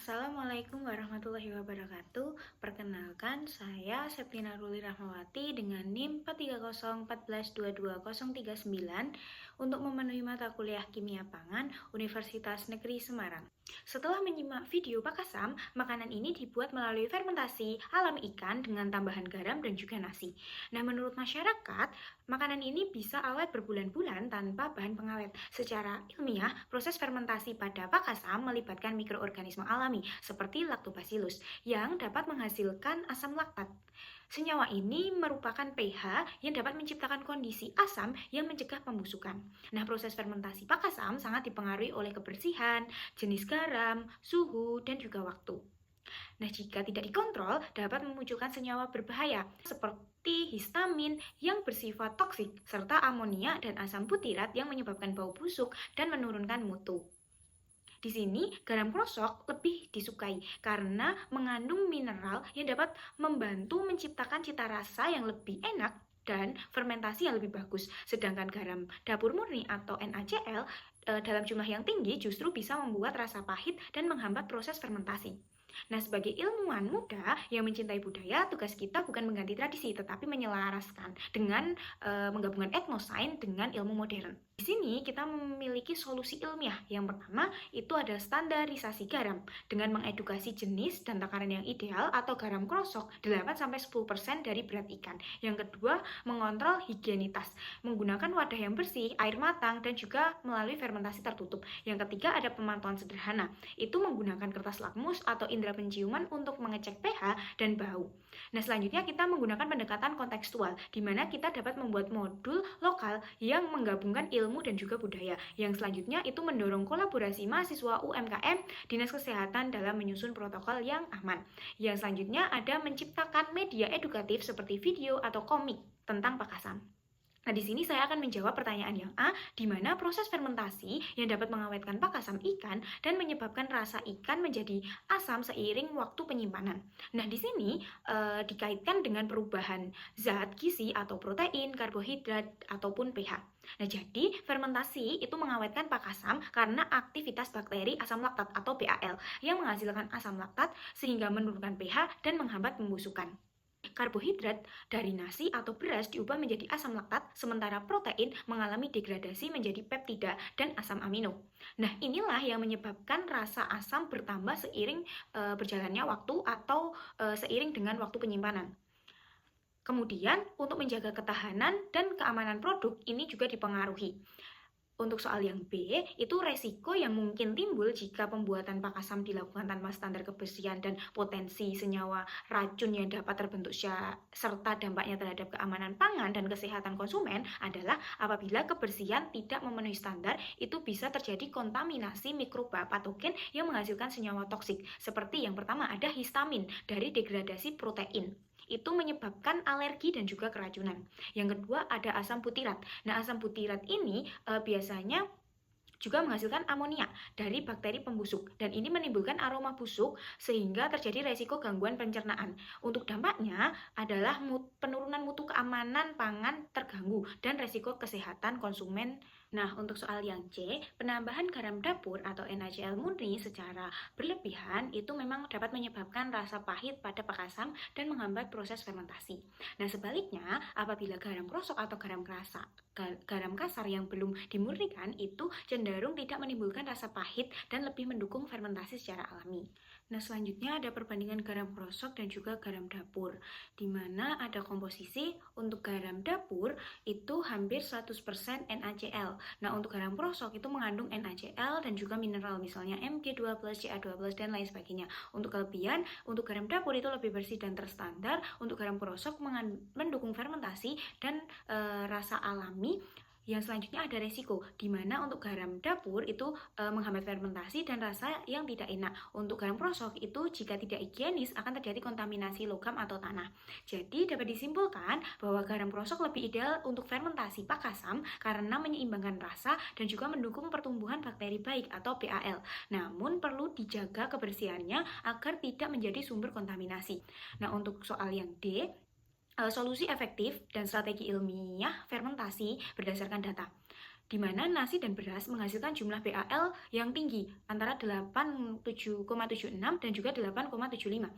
Assalamualaikum warahmatullahi wabarakatuh. Perkenalkan, saya Septina Ruli Rahmawati dengan NIM 430142239 untuk memenuhi mata kuliah Kimia Pangan Universitas Negeri Semarang. Setelah menyimak video Pakasam, makanan ini dibuat melalui fermentasi alami ikan dengan tambahan garam dan juga nasi. Nah, menurut masyarakat, makanan ini bisa awet berbulan-bulan tanpa bahan pengawet. Secara ilmiah, proses fermentasi pada Pakasam melibatkan mikroorganisme alami seperti Lactobacillus yang dapat menghasilkan asam laktat. Senyawa ini merupakan pH yang dapat menciptakan kondisi asam yang mencegah pembusukan. Nah, proses fermentasi Pakasam sangat dipengaruhi oleh kebersihan, jenis garam, suhu, dan juga waktu. Nah, jika tidak dikontrol, dapat memunculkan senyawa berbahaya seperti histamin yang bersifat toksik, serta amonia dan asam butirat yang menyebabkan bau busuk dan menurunkan mutu. Di sini, garam krosok lebih disukai karena mengandung mineral yang dapat membantu menciptakan cita rasa yang lebih enak dan fermentasi yang lebih bagus. Sedangkan garam dapur murni atau NaCl dalam jumlah yang tinggi justru bisa membuat rasa pahit dan menghambat proses fermentasi. Nah, sebagai ilmuwan muda yang mencintai budaya, tugas kita bukan mengganti tradisi, tetapi menyelaraskan dengan menggabungkan etnosains dengan ilmu modern. Di sini kita memiliki solusi ilmiah. Yang pertama itu ada standarisasi garam dengan mengedukasi jenis dan takaran yang ideal atau garam krosok 8-10% dari berat ikan. Yang kedua, mengontrol higienitas menggunakan wadah yang bersih, air matang, dan juga melalui fermentasi tertutup. Yang ketiga, ada pemantauan sederhana, itu menggunakan kertas lakmus atau indera penciuman untuk mengecek pH dan bau. Nah, selanjutnya kita menggunakan pendekatan kontekstual, di mana kita dapat membuat modul lokal yang menggabungkan ilmu dan juga budaya. Yang selanjutnya itu mendorong kolaborasi mahasiswa UMKM, dinas kesehatan dalam menyusun protokol yang aman. Yang selanjutnya ada menciptakan media edukatif seperti video atau komik tentang Pakasam. Nah, di sini saya akan menjawab pertanyaan yang A, di mana proses fermentasi yang dapat mengawetkan Pakasam ikan dan menyebabkan rasa ikan menjadi asam seiring waktu penyimpanan. Nah, di sini dikaitkan dengan perubahan zat gizi atau protein, karbohidrat, ataupun pH. Nah, jadi fermentasi itu mengawetkan Pakasam karena aktivitas bakteri asam laktat atau BAL yang menghasilkan asam laktat sehingga menurunkan pH dan menghambat pembusukan. Karbohidrat dari nasi atau beras diubah menjadi asam laktat, sementara protein mengalami degradasi menjadi peptida dan asam amino. Nah, inilah yang menyebabkan rasa asam bertambah seiring berjalannya waktu atau seiring dengan waktu penyimpanan. Kemudian, untuk menjaga ketahanan dan keamanan produk, ini juga dipengaruhi. Untuk soal yang B, itu resiko yang mungkin timbul jika pembuatan Pakasam dilakukan tanpa standar kebersihan dan potensi senyawa racun yang dapat terbentuk serta dampaknya terhadap keamanan pangan dan kesehatan konsumen adalah apabila kebersihan tidak memenuhi standar, itu bisa terjadi kontaminasi mikroba patogen yang menghasilkan senyawa toksik. Seperti yang pertama ada histamin dari degradasi protein. Itu menyebabkan alergi dan juga keracunan. Yang kedua ada asam butirat. Nah, asam butirat ini biasanya juga menghasilkan amonia dari bakteri pembusuk dan ini menimbulkan aroma busuk sehingga terjadi resiko gangguan pencernaan. Untuk dampaknya adalah penurunan mutu keamanan pangan terganggu dan resiko kesehatan konsumen. Nah, untuk soal yang C, penambahan garam dapur atau NaCl murni secara berlebihan itu memang dapat menyebabkan rasa pahit pada Pakasam dan menghambat proses fermentasi. Nah, sebaliknya, apabila garam krosok atau garam kasar yang belum dimurnikan itu cenderung tidak menimbulkan rasa pahit dan lebih mendukung fermentasi secara alami. Nah, selanjutnya ada perbandingan garam krosok dan juga garam dapur, di mana ada komposisi untuk garam dapur itu hampir 100% NaCl. Nah, untuk garam krosok itu mengandung NaCl dan juga mineral, misalnya Mg2+, Ca2+, dan lain sebagainya. Untuk kelebihan, untuk garam dapur itu lebih bersih dan terstandar, untuk garam krosok mendukung fermentasi dan rasa alami. Yang selanjutnya ada resiko, di mana untuk garam dapur itu menghambat fermentasi dan rasa yang tidak enak. Untuk garam krosok itu jika tidak higienis akan terjadi kontaminasi logam atau tanah. Jadi dapat disimpulkan bahwa garam krosok lebih ideal untuk fermentasi Pakasam karena menyeimbangkan rasa dan juga mendukung pertumbuhan bakteri baik atau BAL. Namun perlu dijaga kebersihannya agar tidak menjadi sumber kontaminasi. Nah, untuk soal yang D, solusi efektif dan strategi ilmiah fermentasi berdasarkan data. di mana nasi dan beras menghasilkan jumlah BAL yang tinggi, antara 8,76 dan juga 8,75.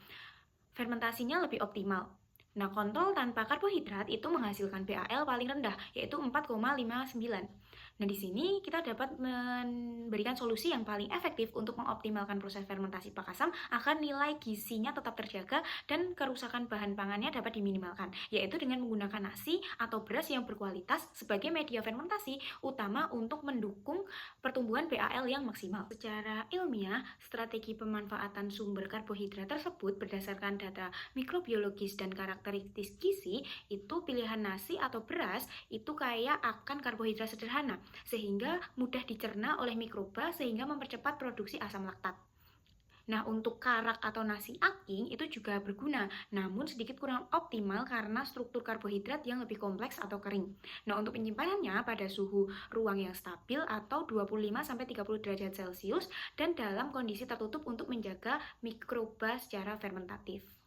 Fermentasinya lebih optimal. Nah, kontol tanpa karbohidrat itu menghasilkan BAL paling rendah, yaitu 4,59. Nah, di sini kita dapat memberikan solusi yang paling efektif untuk mengoptimalkan proses fermentasi pak asam agar nilai gizinya tetap terjaga dan kerusakan bahan pangannya dapat diminimalkan, yaitu dengan menggunakan nasi atau beras yang berkualitas sebagai media fermentasi utama untuk mendukung pertumbuhan BAL yang maksimal. Secara ilmiah, strategi pemanfaatan sumber karbohidrat tersebut berdasarkan data mikrobiologis dan karakteristik gizi, itu pilihan nasi atau beras itu kaya akan karbohidrat sederhana, sehingga mudah dicerna oleh mikroba sehingga mempercepat produksi asam laktat. Nah, untuk karak atau nasi aking itu juga berguna, namun sedikit kurang optimal karena struktur karbohidrat yang lebih kompleks atau kering. Nah, untuk penyimpanannya pada suhu ruang yang stabil atau 25-30 derajat Celcius dan dalam kondisi tertutup untuk menjaga mikroba secara fermentatif.